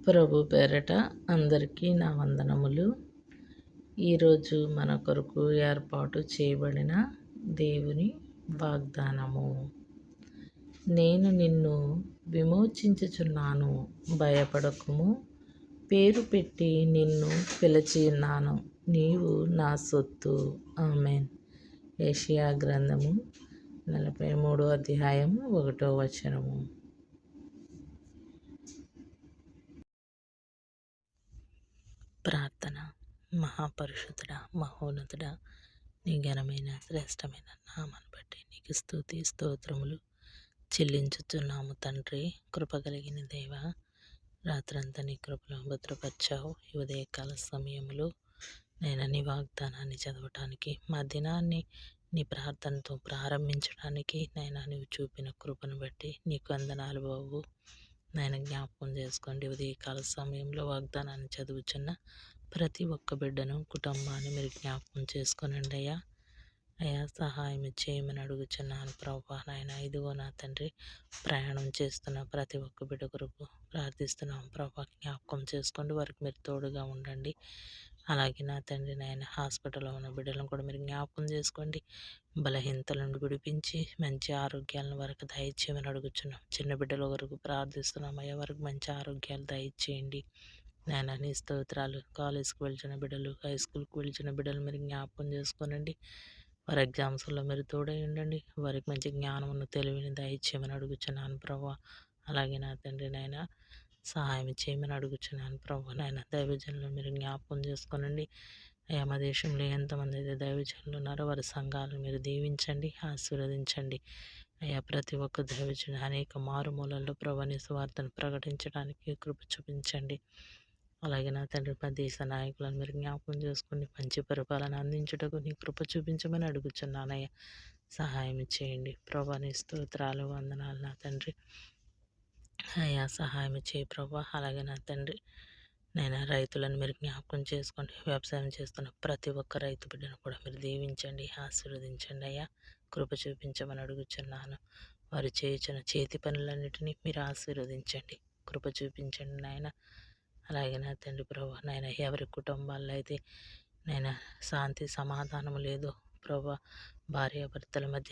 ప్రభు పేరట అందరికీ నా వందనములు. ఈరోజు మన కొరకు ఏర్పాటు చేయబడిన దేవుని వాగ్దానము. నేను నిన్ను విమోచించుచున్నాను, భయపడకుము. పేరు పెట్టి నిన్ను పిలిచి ఉన్నాను, నీవు నా సొత్తు. ఆమేన్. యెషయా గ్రంథము 43వ అధ్యాయము 1వ వచనము. ప్రార్థన. మహాపరిశుద్ధుడా, మహోన్నతుడా, నీ ఘనమైన శ్రేష్టమైన నామాన్ని బట్టి నీకు స్తుతి స్తోత్రములు చెల్లించుచున్నాము తండ్రి. కృపగలిగిన దేవ, రాత్రంతా నీ కృపలో భద్రపరిచావు. ఈ ఉదయకాల సమయంలో నేను నీ వాగ్దానాన్ని చదవటానికి, మా దినాన్ని నీ ప్రార్థనతో ప్రారంభించడానికి నీవు చూపిన కృపను బట్టి నీకు వందనాలు బాబు. నాయన జ్ఞాపకం చేసుకోండి. ఉదయకాల సమయంలో వాగ్దానాన్ని చదువుచున్న ప్రతి ఒక్క బిడ్డను, కుటుంబాన్ని మీరు జ్ఞాపకం చేసుకోనండి అయ్యా. సహాయం చేయమని అడుగుచున్నాను ప్రభా. నాయన ఇదిగో నా తండ్రి, ప్రయాణం చేస్తున్న ప్రతి ఒక్క బిడ్డ కొరకు ప్రార్థిస్తున్నాం ప్రభా. జ్ఞాపకం చేసుకోండి, వారికి మీరు తోడుగా ఉండండి. అలాగే నా తండ్రి నాయన హాస్పిటల్లో ఉన్న బిడ్డలను కూడా మీరు జ్ఞాపకం చేసుకోండి. బలహీనతల నుండి విడిపించి మంచి ఆరోగ్యాలను వారికి దయచేయమని అడుగుచున్నాం. చిన్న బిడ్డల వరకు ప్రార్థిస్తున్నాం అయ్యా, వారికి మంచి ఆరోగ్యాలు దయచేయండి. నాయన నీ స్తోత్రాలు. కాలేజ్కి వెళ్తున్న బిడ్డలు, హై స్కూల్కి వెళ్తున్న బిడ్డలు మీరు జ్ఞాపకం చేసుకోనండి. వారి ఎగ్జామ్స్లో మీరు తోడై ఉండండి. వారికి మంచి జ్ఞానమును, తెలివిని దయచేయమని అడుగుచున్నాను ప్రభా. అలాగే నా తండ్రి నాయన సహాయం చేయమని అడుగుచున్నాను ప్రభు. నాయన దైవజనులు మీరు జ్ఞాపకం చేసుకోనండి అయ్యా. మా దేశంలో ఎంతమంది అయితే దైవజనులు ఉన్నారో వారి సంఘాలను మీరు దీవించండి, ఆశీర్వదించండి అయ్యా. ప్రతి ఒక్క దైవజను అనేక మారుమూలల్లో ప్రభు నీ సువార్తను ప్రకటించడానికి కృప చూపించండి. అలాగే నా తండ్రి, మా దేశ నాయకులను మీరు జ్ఞాపకం చేసుకుని మంచి పరిపాలన అందించుటకు నీ కృప చూపించమని అడుగుచున్నానయ్యా. సహాయం చేయండి ప్రభా. నీ స్తోత్రాలు, వందనాలు నా తండ్రి. అయ్యా సహాయం చేయి ప్రభా. అలాగే నా తండ్రి, నేను రైతులను మీరు జ్ఞాపకం చేసుకోండి. వ్యవసాయం చేస్తున్న ప్రతి ఒక్క రైతు బిడ్డను కూడా మీరు దీవించండి, ఆశీర్వదించండి అయ్యా. కృప చూపించమని అడుగుచున్నాను. వారు చేయుచున్న చేతి పనులన్నిటినీ మీరు ఆశీర్వదించండి, కృప చూపించండి నాయన. అలాగే నా తండ్రి ప్రభా, నాయన ఎవరి కుటుంబాల్లో అయితే నాయన శాంతి సమాధానం లేదు ప్రభా, భార్యాభర్తల మధ్య